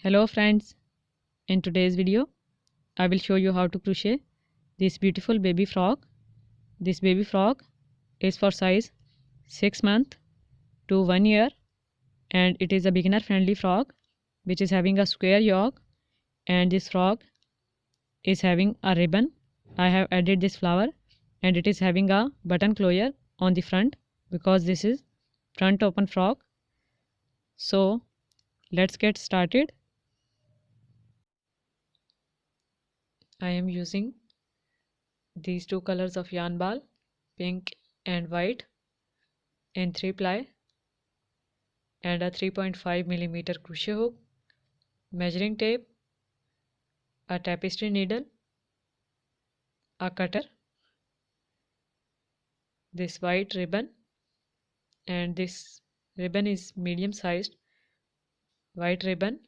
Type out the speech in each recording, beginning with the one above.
Hello friends, in today's video I will show you how to crochet this beautiful baby frog. This baby frog is for size 6 months to 1 year and it is a beginner friendly frog which is having a square yoke, and this frog is having a ribbon. I have added this flower and it is having a button closure on the front because this is front open frog. So let's get started. I am using these two colors of yarn ball, pink and white, in 3 ply and a 3.5 millimeter crochet hook, measuring tape, a tapestry needle, a cutter, this white ribbon, and this ribbon is medium sized white ribbon,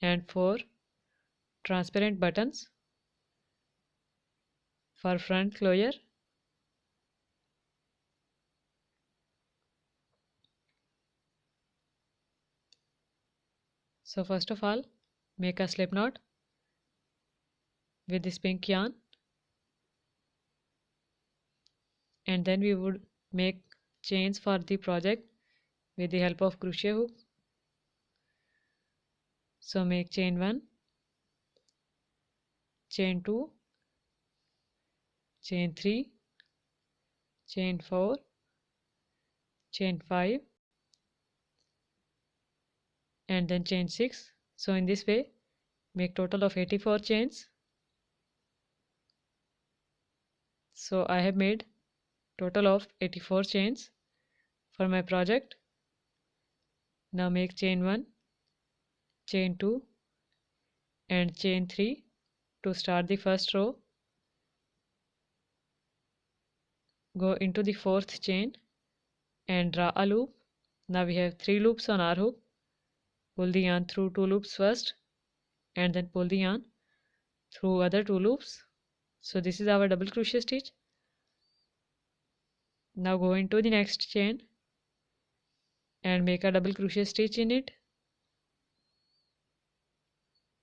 and 4 transparent buttons for front closure. So first of all, make a slip knot with this pink yarn, and then we would make chains for the project with the help of crochet hook. So make chain 1, chain 2, chain 3, chain 4, chain 5, and then chain 6. So in this way make total of 84 chains. So I have made total of 84 chains for my project. Now make chain 1, chain 2 and chain 3 to start the first row. Go into the 4th chain and draw a loop. Now we have 3 loops on our hook. Pull the yarn through 2 loops first and then pull the yarn through other 2 loops. So this is our double crochet stitch. Now go into the next chain and make a double crochet stitch in it.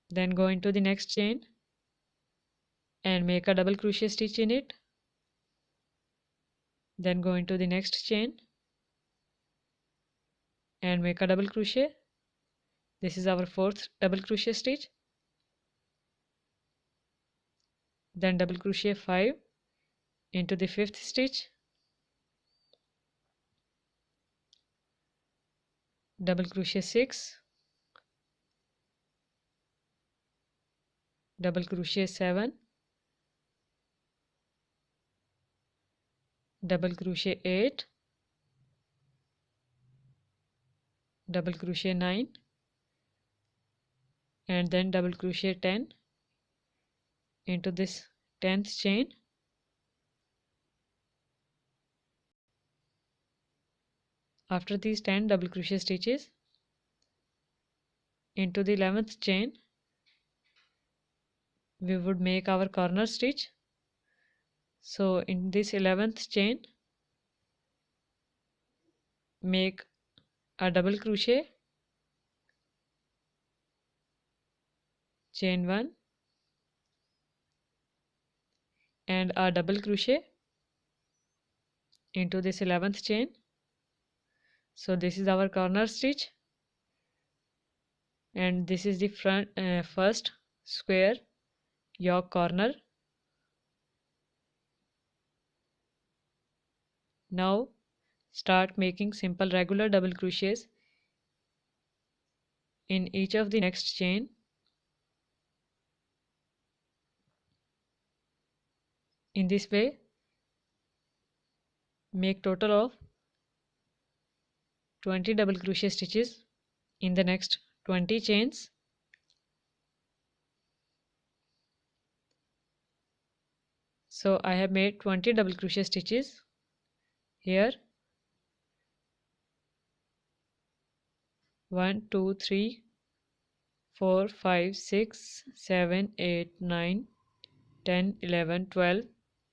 Then go into the next chain and make a double crochet stitch in it. Then go into the next chain and make a double crochet. This is our 4th double crochet stitch. Then double crochet 5 into the 5th stitch, double crochet 6, double crochet 7, double crochet 8, double crochet 9, and then double crochet 10 into this 10th chain. After these 10 double crochet stitches, into the 11th chain we would make our corner stitch. So in this 11th chain make a double crochet, chain 1 and a double crochet into this 11th chain. So this is our corner stitch, and this is the front first square yoke corner. Now start making simple regular double crochets in each of the next chain. In this way make total of 20 double crochet stitches in the next 20 chains. So I have made 20 double crochet stitches here. 1 2 3 4 5 6 7 8 9 10 11 12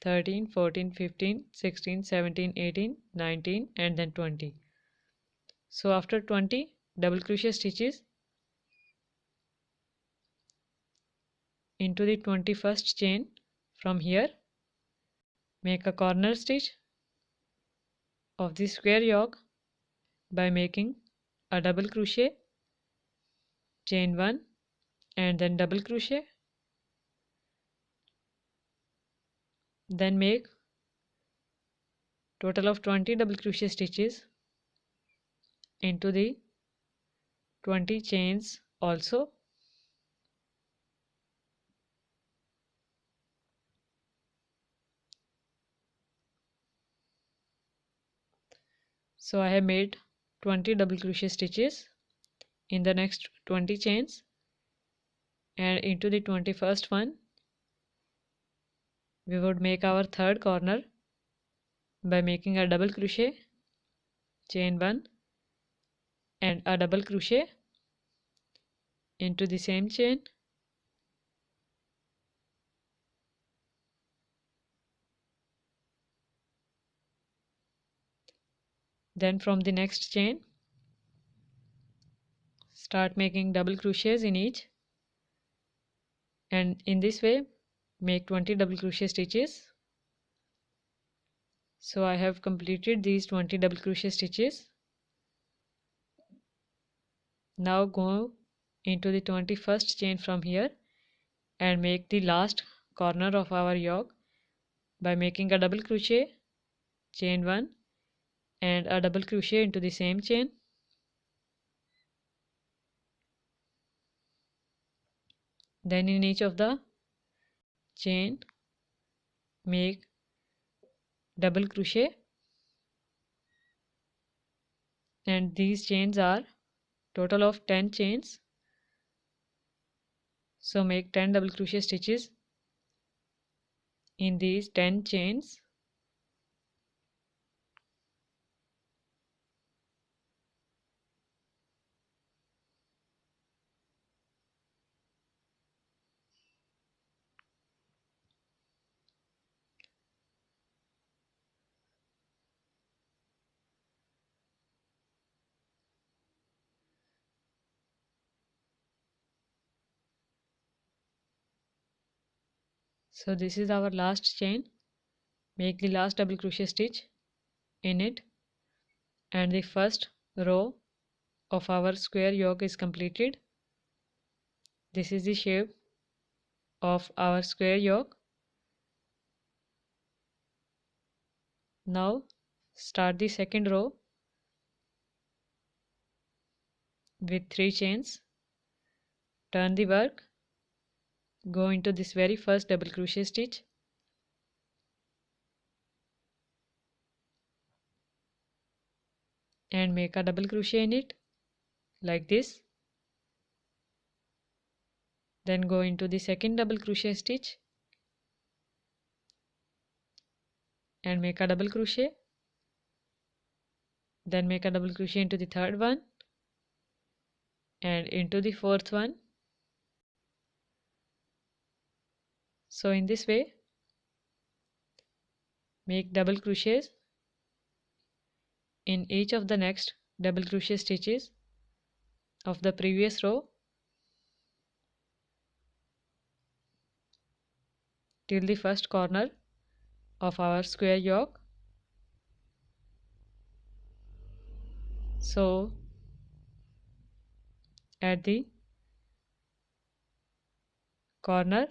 13 14 15 16 17 18 19 and then 20. So after 20 double crochet stitches into the 21st chain from here, make a corner stitch of the square yoke by making a double crochet, chain 1 and then double crochet, then make total of 20 double crochet stitches into the 20 chains also. So I have made 20 double crochet stitches in the next 20 chains, and into the 21st one we would make our third corner by making a double crochet, chain 1 and a double crochet into the same chain, then from the next chain start making double crochets in each, and in this way make 20 double crochet stitches. So I have completed these 20 double crochet stitches. Now go into the 21st chain from here and make the last corner of our yoke by making a double crochet, chain 1 and a double crochet into the same chain, then in each of the chain make double crochet, and these chains are total of 10 chains. So make 10 double crochet stitches in these 10 chains. So this is our last chain. Make the last double crochet stitch in it, and the first row of our square yoke is completed. This is the shape of our square yoke. Now start the second row with 3 chains, turn the work, go into this very first double crochet stitch, and make a double crochet in it like this, then go into the second double crochet stitch and make a double crochet, then make a double crochet into the third one and into the fourth one. So in this way make double crochets in each of the next double crochet stitches of the previous row till the first corner of our square yoke. So at the corner,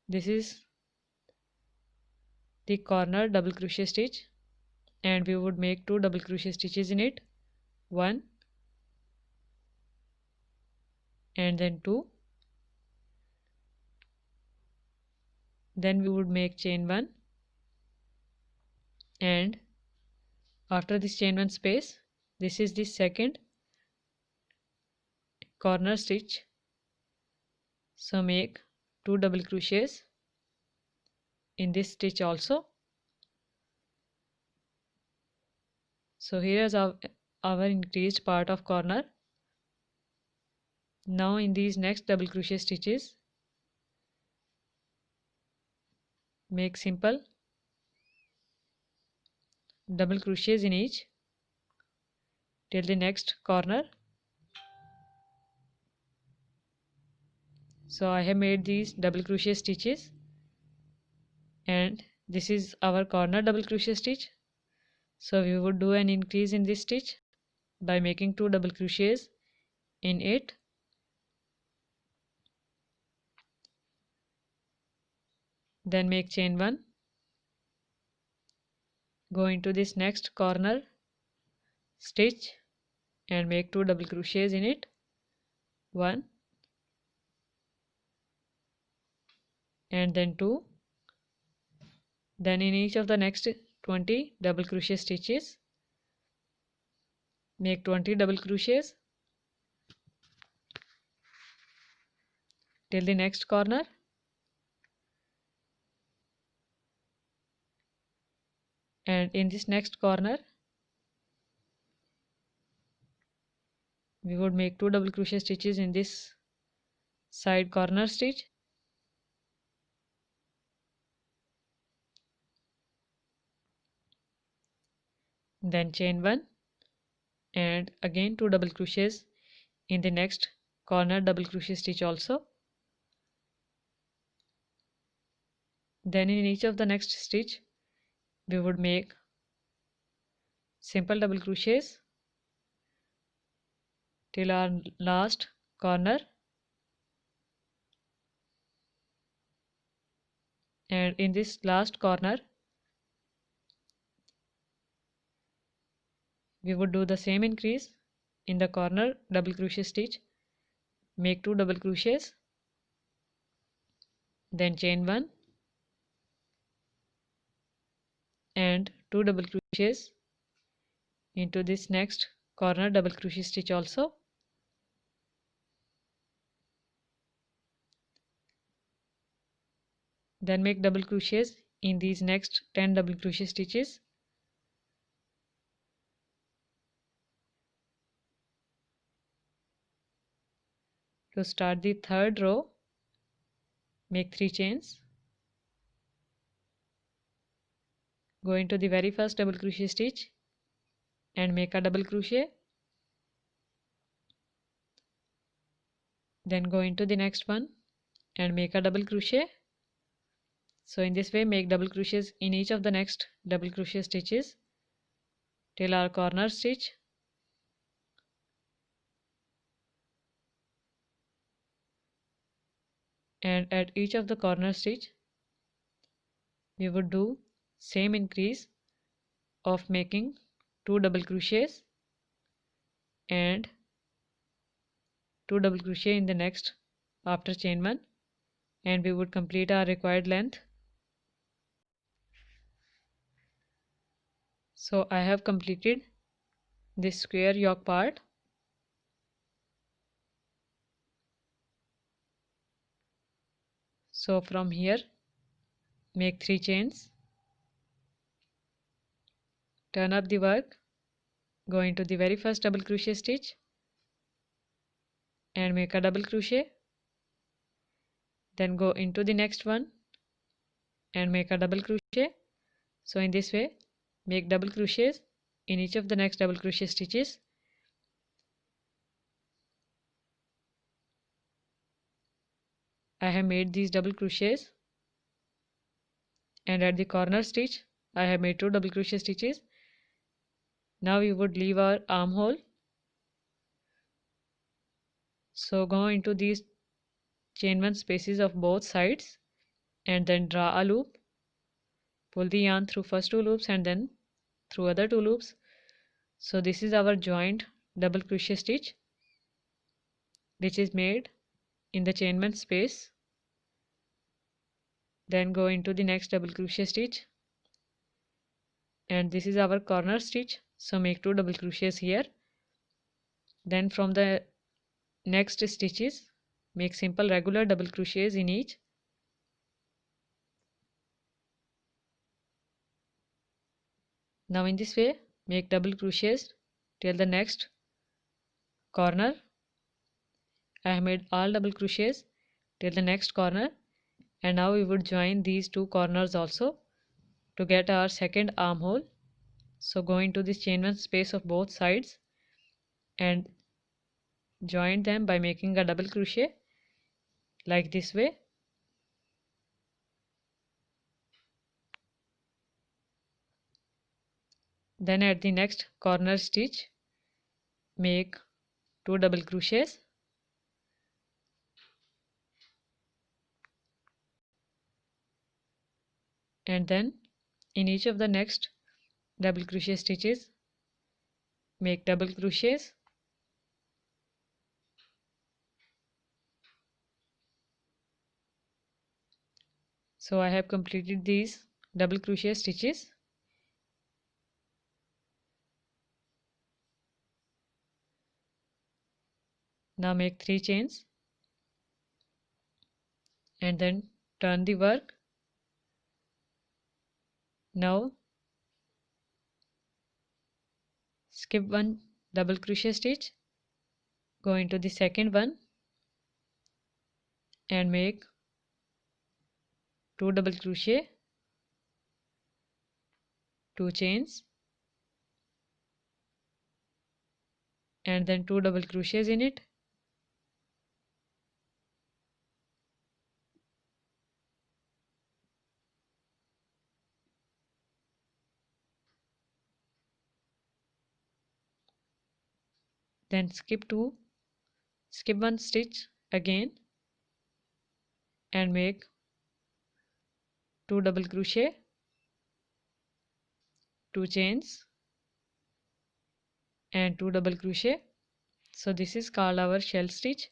this is the corner double crochet stitch, and we would make 2 double crochet stitches in it, 1 and then 2, then we would make chain 1, and after this chain 1 space, this is the second corner stitch. So make 2 double crochets in this stitch also. So here is our increased part of corner. Now in these next double crochet stitches make simple double crochets in each till the next corner. So I have made these double crochet stitches, and this is our corner double crochet stitch. So we would do an increase in this stitch by making 2 double crochets in it. Then make chain 1, go into this next corner stitch and make 2 double crochets in it, 1 and then 2. Then in each of the next 20 double crochet stitches, make 20 double crochets till the next corner, and in this next corner we would make 2 double crochet stitches in this side corner stitch, then chain 1 and again 2 double crochets in the next corner double crochet stitch also. Then in each of the next stitch we would make simple double crochets till our last corner, and in this last corner we would do the same increase in the corner double crochet stitch, make 2 double crochets, then chain 1 and 2 double crochets into this next corner double crochet stitch also. Then make double crochets in these next 10 double crochet stitches. To start the third row, make 3 chains, go into the very first double crochet stitch and make a double crochet, then go into the next one and make a double crochet. So in this way make double crochets in each of the next double crochet stitches till our corner stitch, and at each of the corner stitch we would do same increase of making 2 double crochets and 2 double crochet in the next after chain 1, and we would complete our required length. So I have completed this square yoke part. So from here make 3 chains, turn up the work, go into the very first double crochet stitch and make a double crochet, then go into the next one and make a double crochet. So in this way make double crochets in each of the next double crochet stitches. I have made these double crochets, and at the corner stitch I have made 2 double crochet stitches. Now we would leave our armhole. So go into these chain 1 spaces of both sides and then draw a loop, pull the yarn through first 2 loops and then through other 2 loops. So this is our joined double crochet stitch which is made in the chain 1 space. Then go into the next double crochet stitch, and this is our corner stitch, so make 2 double crochets here. Then from the next stitches make simple regular double crochets in each. Now in this way make double crochets till the next corner. I have made all double crochets till the next corner, and now we would join these 2 corners also to get our second armhole. So go into this chain 1 space of both sides and join them by making a double crochet like this way. Then at the next corner stitch, make 2 double crochets, and then in each of the next double crochet stitches make double crochets. So I have completed these double crochet stitches. Now make 3 chains and then turn the work. Now skip one double crochet stitch, go into the second one and make 2 double crochet, 2 chains, and then 2 double crochets in it. Then skip one stitch again and make 2 double crochet, 2 chains, and 2 double crochet. So this is called our shell stitch.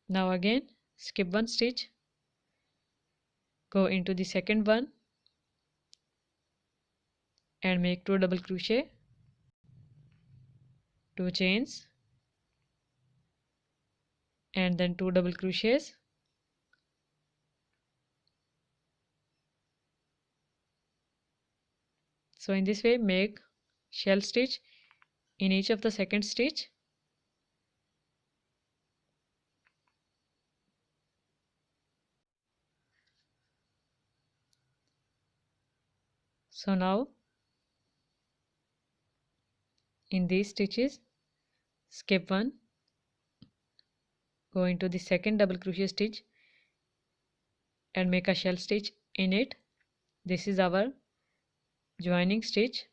Now again skip one stitch, go into the second one and make 2 double crochet, 2 chains, and then 2 double crochets. So in this way make shell stitch in each of the second stitch. So now in these stitches skip one, go into the second double crochet stitch and make a shell stitch in it. This is our joining stitch.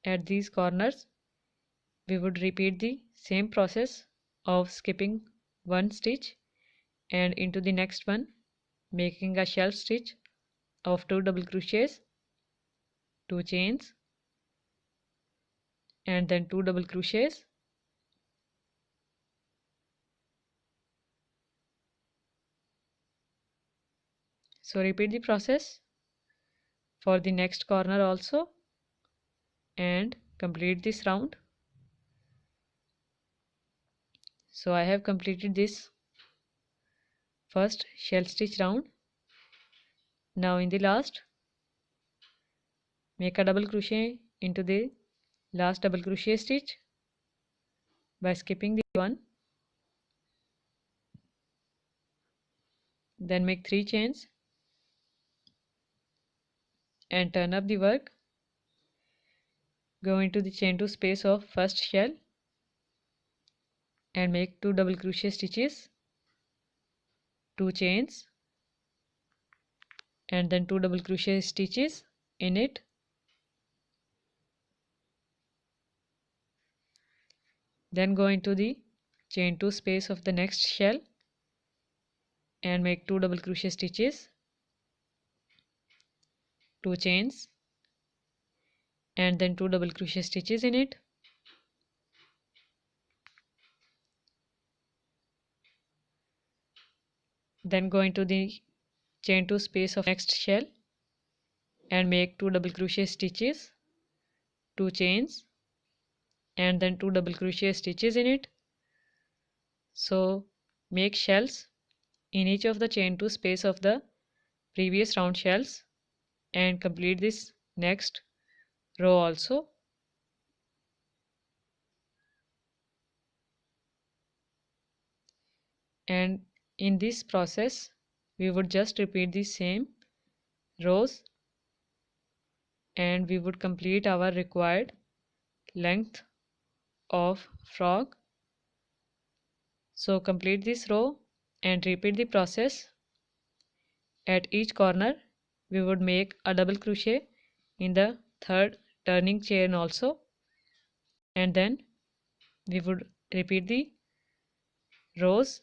At these corners we would repeat the same process of skipping one stitch and into the next one making a shell stitch of 2 double crochets, 2 chains, and then 2 double crochets. So repeat the process for the next corner also and complete this round. So I have completed this first shell stitch round. Now in the last make a double crochet into the last double crochet stitch by skipping the one, then make 3 chains and turn up the work. Go into the chain 2 space of first shell and make 2 double crochet stitches, 2 chains, and then 2 double crochet stitches in it. Then go into the chain 2 space of the next shell and make 2 double crochet stitches, 2 chains, and then 2 double crochet stitches in it. Then go into the chain 2 space of next shell and make 2 double crochet stitches, 2 chains, and then 2 double crochet stitches in it. So make shells in each of the chain 2 space of the previous round shells and complete this next row also. And In this process, we would just repeat the same rows and we would complete our required length of frog. So complete this row and repeat the process. At each corner we would make a double crochet in the third turning chain also, and then we would repeat the rows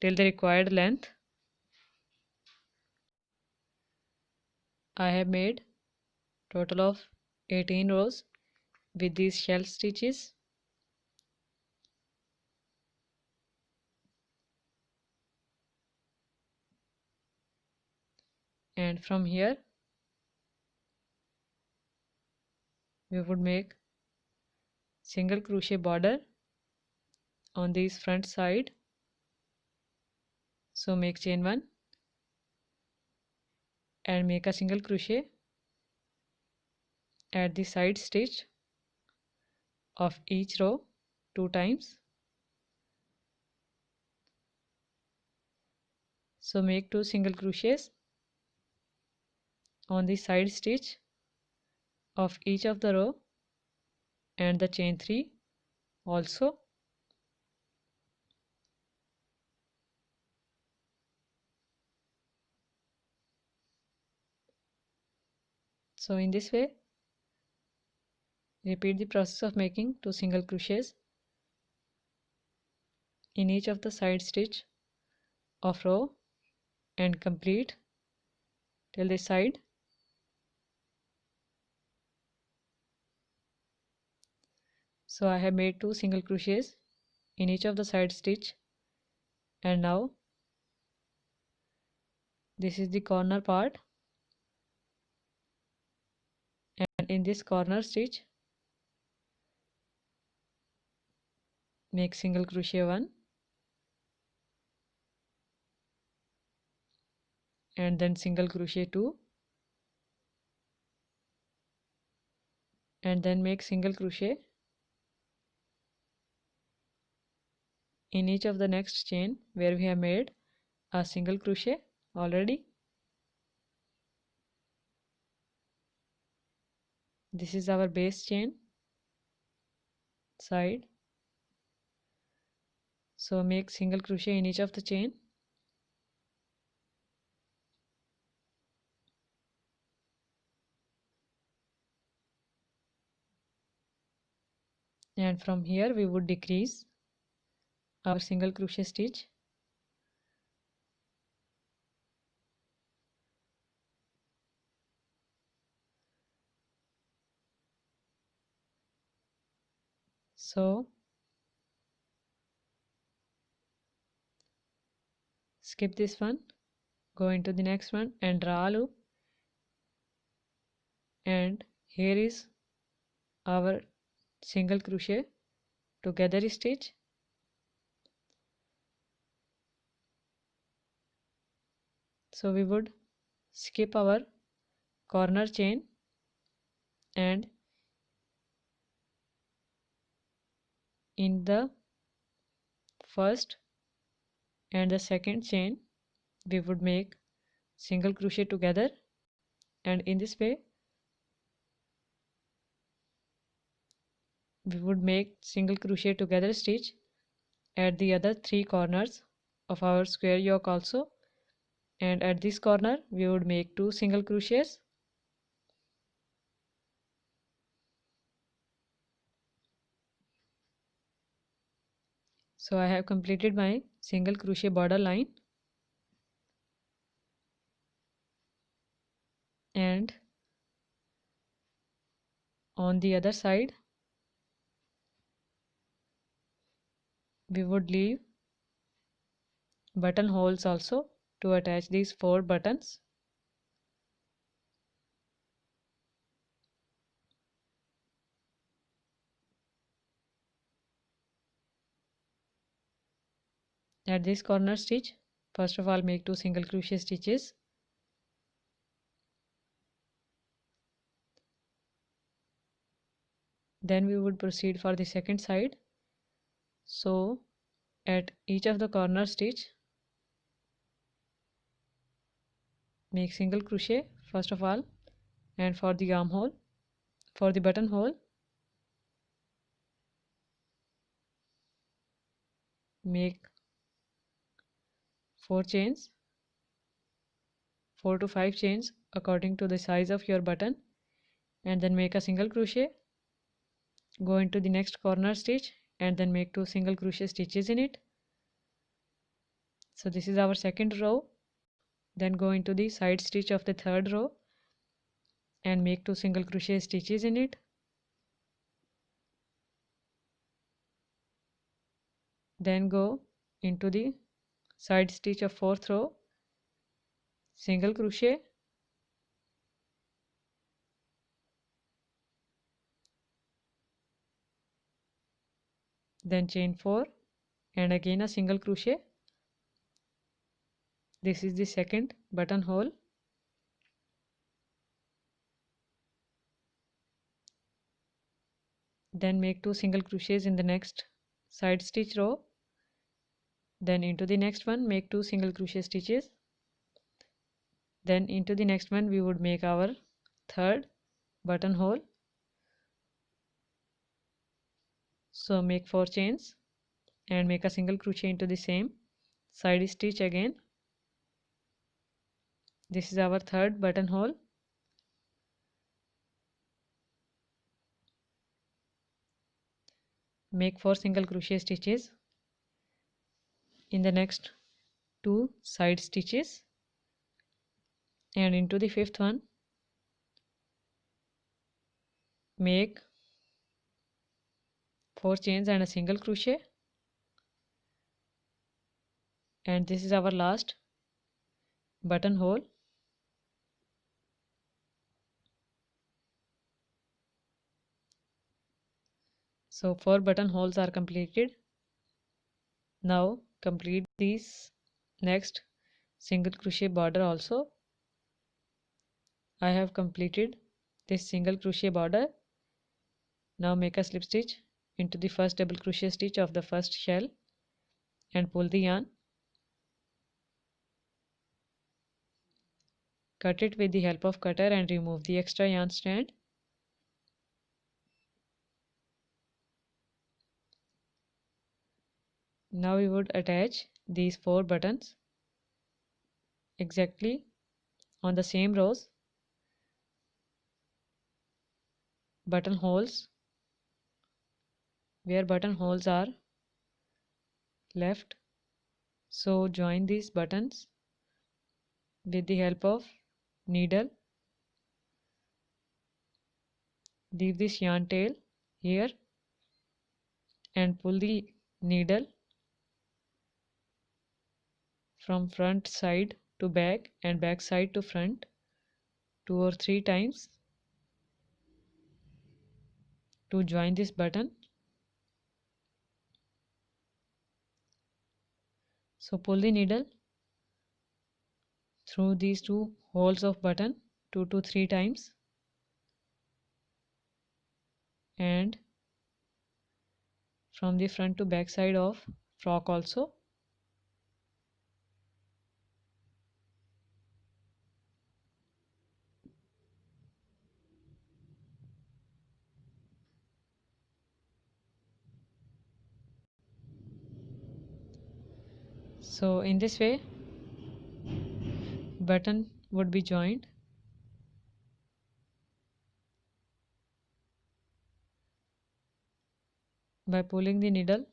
till the required length. I have made total of 18 rows with these shell stitches. And from here we would make single crochet border on this front side. So make chain 1 and make a single crochet at the side stitch of each row 2 times. So make 2 single crochets on the side stitch of each of the row and the chain 3 also. So in this way repeat the process of making 2 single crochets in each of the side stitch of row and complete till this side. So I have made 2 single crochets in each of the side stitch, and now this is the corner part, and in this corner stitch make single crochet 1 and then single crochet 2 and then make single crochet in each of the next chain where we have made a single crochet already. This is our base chain side. So make single crochet in each of the chain and from here we would decrease our single crochet stitch. So skip this one, go into the next one and draw a loop, and here is our single crochet together stitch. So we would skip our corner chain and in the first and the second chain we would make single crochet together, and in this way we would make single crochet together stitch at the other 3 corners of our square yoke also, and at this corner we would make 2 single crochets. So I have completed my single crochet border line, and on the other side we would leave buttonholes also to attach these 4 buttons. At this corner stitch, first of all make 2 single crochet stitches, then we would proceed for the second side. So at each of the corner stitch make single crochet first of all, and for the armhole, for the buttonhole, make 4 chains, 4 to 5 chains according to the size of your button, and then make a single crochet, go into the next corner stitch and then make 2 single crochet stitches in it. So this is our second row. Then go into the side stitch of the third row and make 2 single crochet stitches in it. Then go into the side stitch of fourth row, single crochet, then chain 4 and again a single crochet. This is the second buttonhole. Then make 2 single crochets in the next side stitch row, then into the next one make 2 single crochet stitches, then into the next one we would make our third buttonhole. So make 4 chains and make a single crochet into the same side stitch again. This is our third buttonhole. Make 4 single crochet stitches in the next 2 side stitches, and into the fifth one make 4 chains and a single crochet, and this is our last buttonhole. So 4 buttonholes are completed. Now complete this next single crochet border also. I have completed this single crochet border. Now make a slip stitch into the first double crochet stitch of the first shell and pull the yarn. Cut it with the help of cutter and remove the extra yarn strand. Now we would attach these 4 buttons exactly on the same rows, buttonholes, where buttonholes are left. So join these buttons with the help of needle. Leave this yarn tail here and pull the needle from front side to back and back side to front 2 or 3 times to join this button. So pull the needle through these 2 holes of button 2 to 3 times and from the front to back side of frock also. So in this way button would be joined. By pulling the needle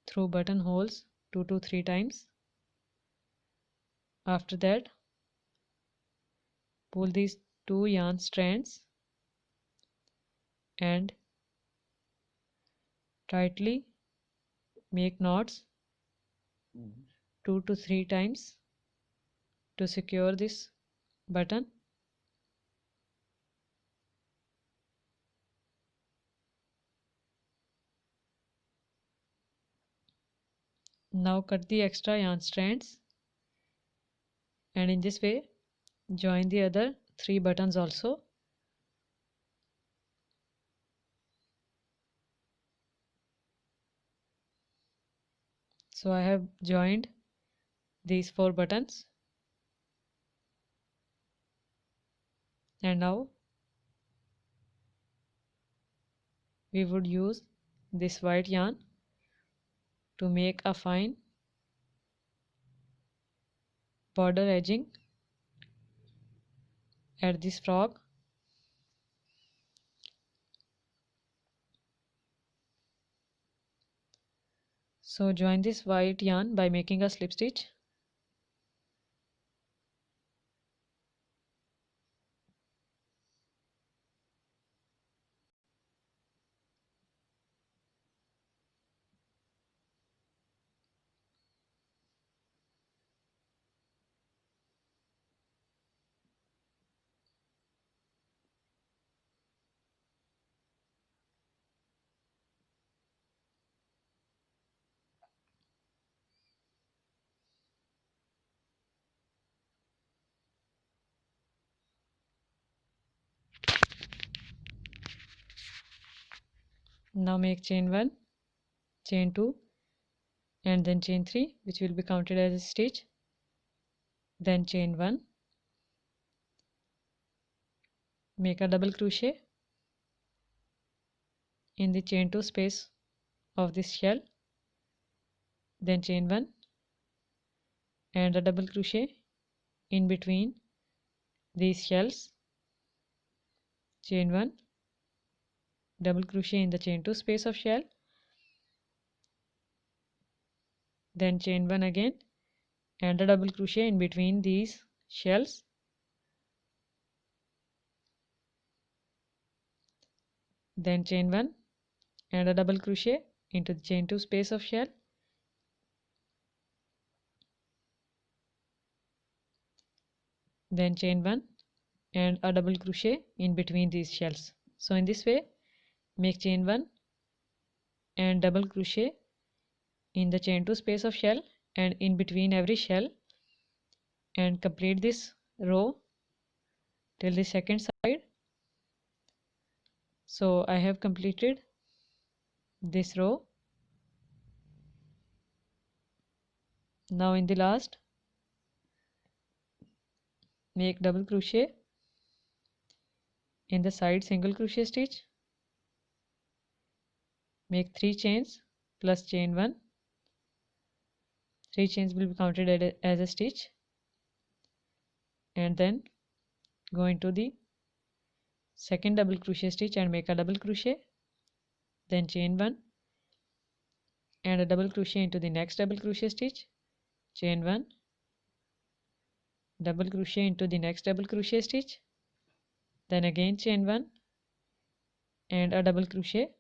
through buttonholes 2 to 3 times. After that, pull these 2 yarn strands and tightly make knots 2 to 3 times to secure this button. Now cut the extra yarn strands and in this way join the other 3 buttons also. So I have joined these 4 buttons And now we would use this white yarn to make a fine border edging at this frog. So join this white yarn by making a slip stitch. Now make chain 1, chain 2 and then chain 3, which will be counted as a stitch. Then chain 1, make a double crochet in the chain 2 space of this shell, then chain 1 and a double crochet in between these shells, chain 1, double crochet in the chain 2 space of shell, then chain 1 again and a double crochet in between these shells, then chain 1 and a double crochet into the chain 2 space of shell, then chain 1 and a double crochet in between these shells. So in this way, make chain 1 and double crochet in the chain 2 space of shell and in between every shell, and complete this row till the second side. So I have completed this row. Now in the last, make double crochet in the side single crochet stitch, make 3 chains plus chain 1, 3 chains will be counted as a stitch, and then go into the second double crochet stitch and make a double crochet, then chain 1 and a double crochet into the next double crochet stitch, chain 1, double crochet into the next double crochet stitch, then again chain 1 and a double crochet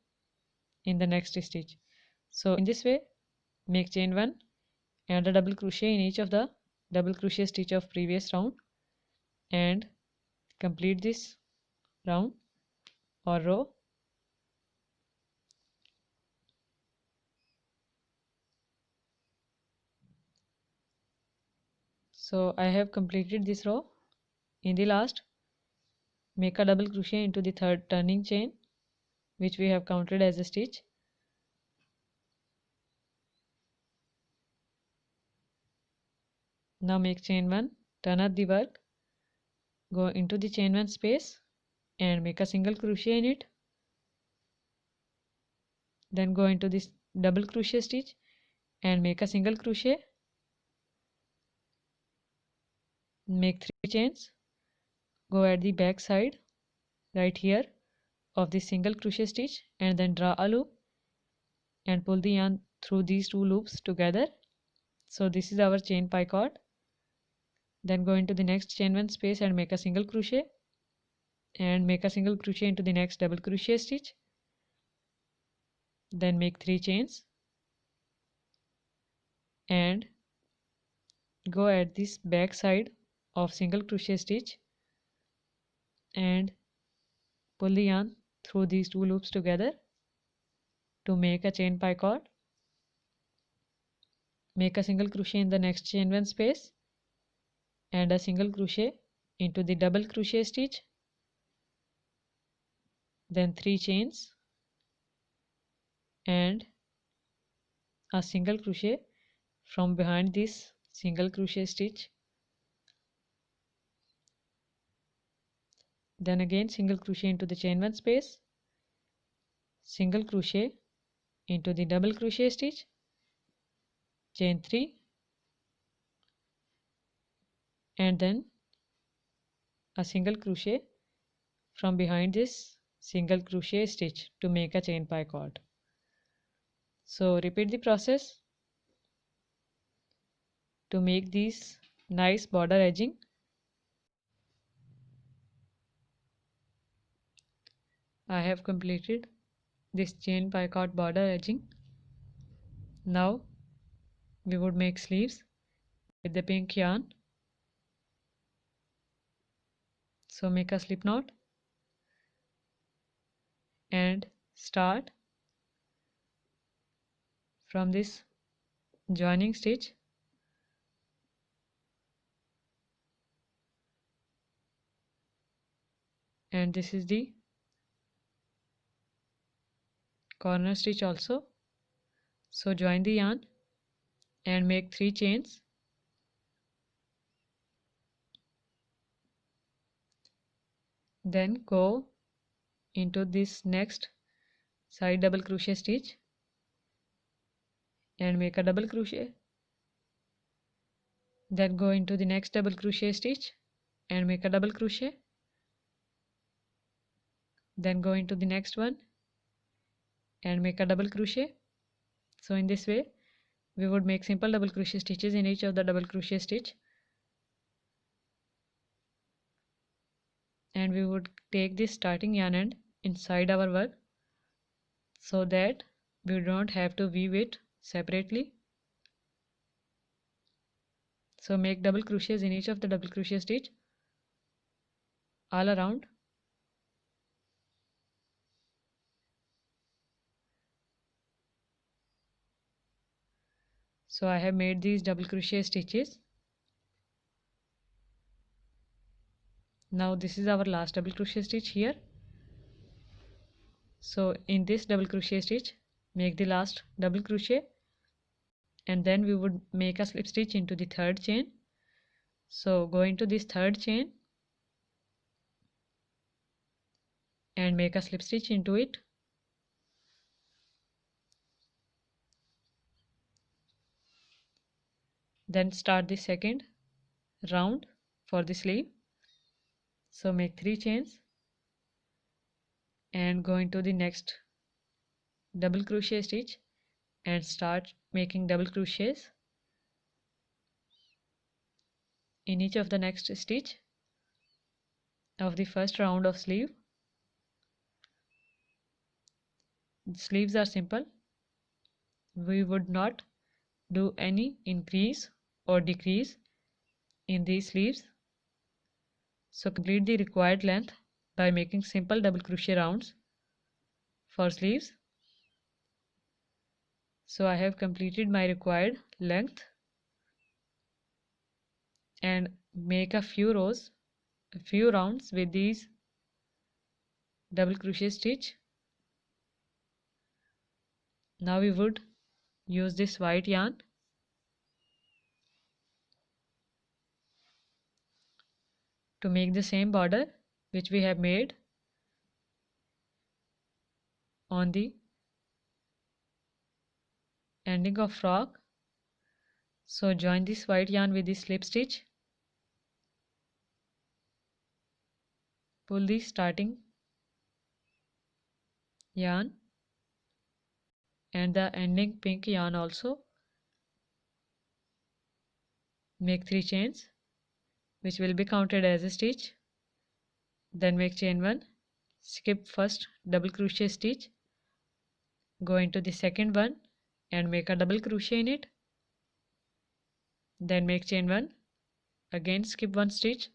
in the next stitch. So in this way, make chain 1 and a double crochet in each of the double crochet stitch of previous round and complete this round or row. So I have completed this row. In the last, make a double crochet into the third turning chain, which we have counted as a stitch. Now make chain 1, turn up the work, go into the chain 1 space and make a single crochet in it, then go into this double crochet stitch and make a single crochet, make 3 chains, go at the back side right here of this single crochet stitch and then draw a loop and pull the yarn through these 2 loops together. So this is our chain picot. Then go into the next chain 1 space and make a single crochet and make a single crochet into the next double crochet stitch, then make 3 chains and go at this back side of single crochet stitch and pull the yarn through these 2 loops together to make a chain picot. Make a single crochet in the next chain 1 space and a single crochet into the double crochet stitch, then 3 chains and a single crochet from behind this single crochet stitch, Then again single crochet into the chain 1 space, single crochet into the double crochet stitch, chain 3, and then a single crochet from behind this single crochet stitch to make a chain picot. So repeat the process to make these nice border edging. I have completed this chain picot border edging. Now we would make sleeves with the pink yarn. So make a slip knot and start from this joining stitch and this is the corner stitch also. So join the yarn and make 3 chains, then go into this next side double crochet stitch and make a double crochet, then go into the next double crochet stitch and make a double crochet, then go into the next one and make a double crochet. So in this way we would make simple double crochet stitches in each of the double crochet stitch, and we would take this starting yarn end inside our work so that we don't have to weave it separately. So make double crochets in each of the double crochet stitch all around. So I have made these double crochet stitches. Now this is our last double crochet stitch here. So in this double crochet stitch make the last double crochet and then we would make a slip stitch into the third chain. So go into this third chain and make a slip stitch into it. Then start the second round for the sleeve. So make 3 chains and go into the next double crochet stitch and start making double crochets in each of the next stitch of the first round of sleeve. The sleeves are simple. We would not do any increase or decrease in these sleeves. So complete the required length by making simple double crochet rounds for sleeves. So I have completed my required length and make a few rounds with these double crochet stitch. Now we would use this white yarn to make the same border which we have made on the ending of frock. So join this white yarn with the slip stitch, pull the starting yarn and the ending pink yarn also, make 3 chains which will be counted as a stitch, then make chain 1, skip first double crochet stitch, go into the second one and make a double crochet in it, then make chain 1, again skip 1 stitch,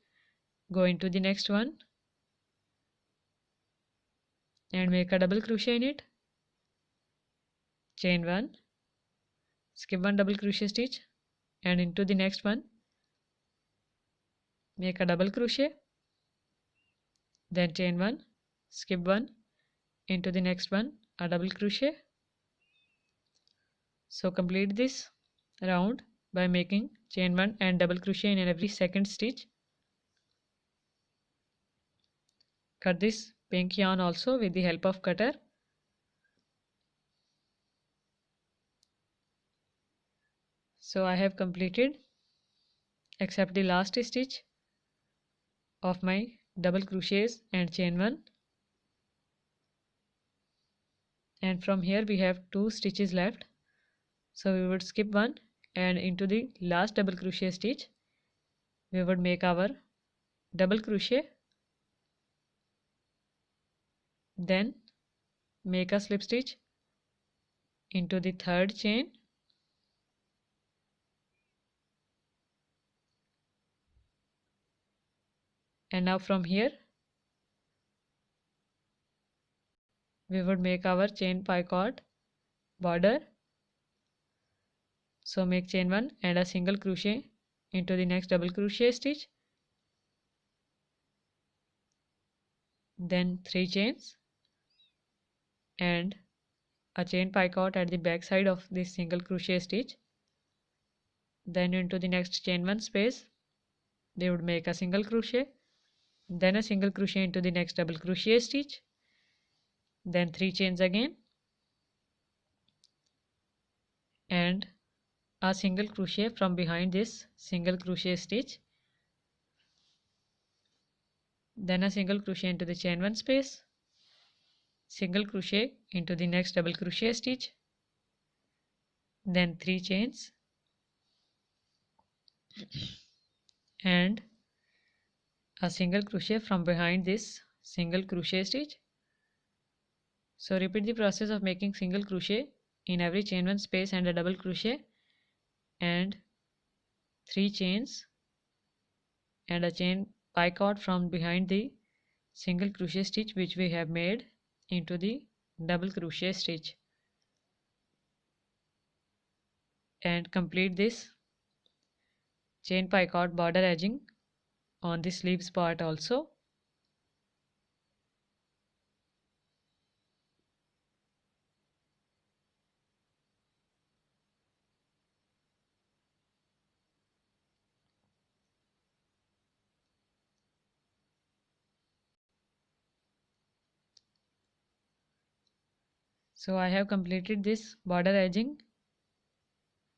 go into the next one and make a double crochet in it, chain 1, skip 1 double crochet stitch and into the next one make a double crochet, then chain 1, skip 1, into the next one a double crochet. So complete this round by making chain 1 and double crochet in every second stitch. cut this pink yarn also with the help of cutter. So I have completed except the last stitch of my double crochets and chain 1, and from here we have 2 stitches left, so we would skip one and into the last double crochet stitch we would make our double crochet, then make a slip stitch into the third chain, and now from here we would make our chain picot border. So make chain 1 and a single crochet into the next double crochet stitch, then 3 chains and a chain picot at the back side of this single crochet stitch, then into the next chain 1 space they would make a single crochet, then a single crochet into the next double crochet stitch, then 3 chains again and a single crochet from behind this single crochet stitch, then a single crochet into the chain 1 space, single crochet into the next double crochet stitch, then 3 chains and a single crochet from behind this single crochet stitch. So repeat the process of making single crochet in every chain 1 space and a double crochet and 3 chains and a chain picot from behind the single crochet stitch which we have made into the double crochet stitch, and complete this chain picot border edging on the sleeves part also. So I have completed this border edging.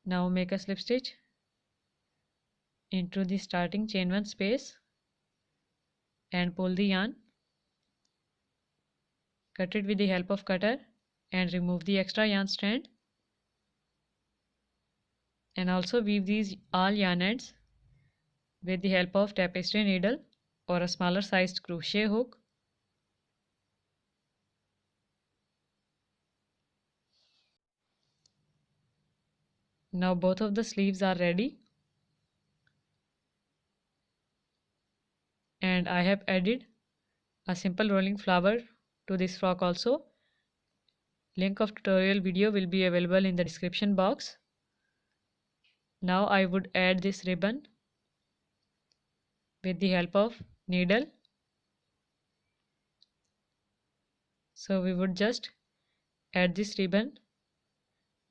Now make a slip stitch into the starting chain 1 space and pull the yarn, cut it with the help of cutter and remove the extra yarn strand, and also weave these all yarn ends with the help of tapestry needle or a smaller sized crochet hook. Now both of the sleeves are ready, and I have added a simple rolling flower to this frock also. Link of tutorial video will be available in the description box. Now I would add this ribbon with the help of needle. So we would just add this ribbon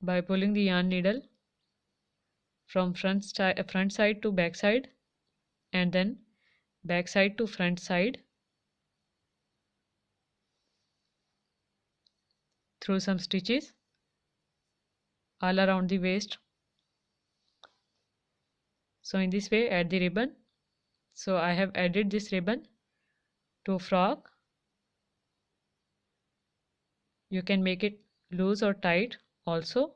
by pulling the yarn needle from front side to back side and then back side to front side through some stitches all around the waist. So in this way add the ribbon. So I have added this ribbon to frock. You can make it loose or tight also.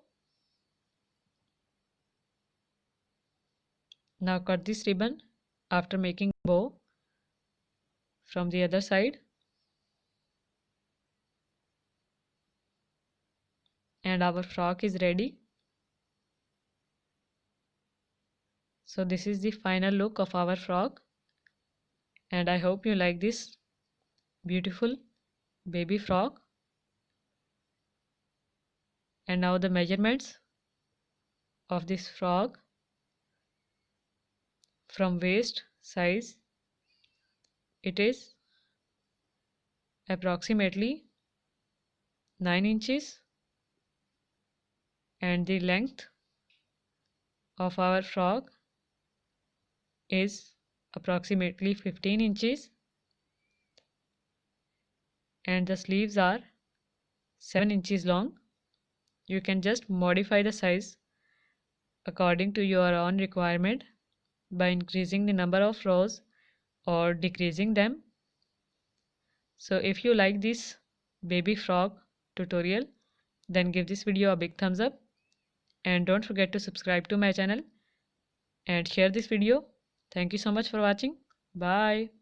Now cut this ribbon after making bow from the other side, and our frock is ready. So this is the final look of our frock, and I hope you like this beautiful baby frock. And now the measurements of this frock from waist size, it is approximately 9 inches, and the length of our frock is approximately 15 inches, and the sleeves are 7 inches long. You can just modify the size according to your own requirement by increasing the number of rows or decreasing them. So if you like this baby frog tutorial, then give this video a big thumbs up and don't forget to subscribe to my channel and share this video. Thank you so much for watching. Bye.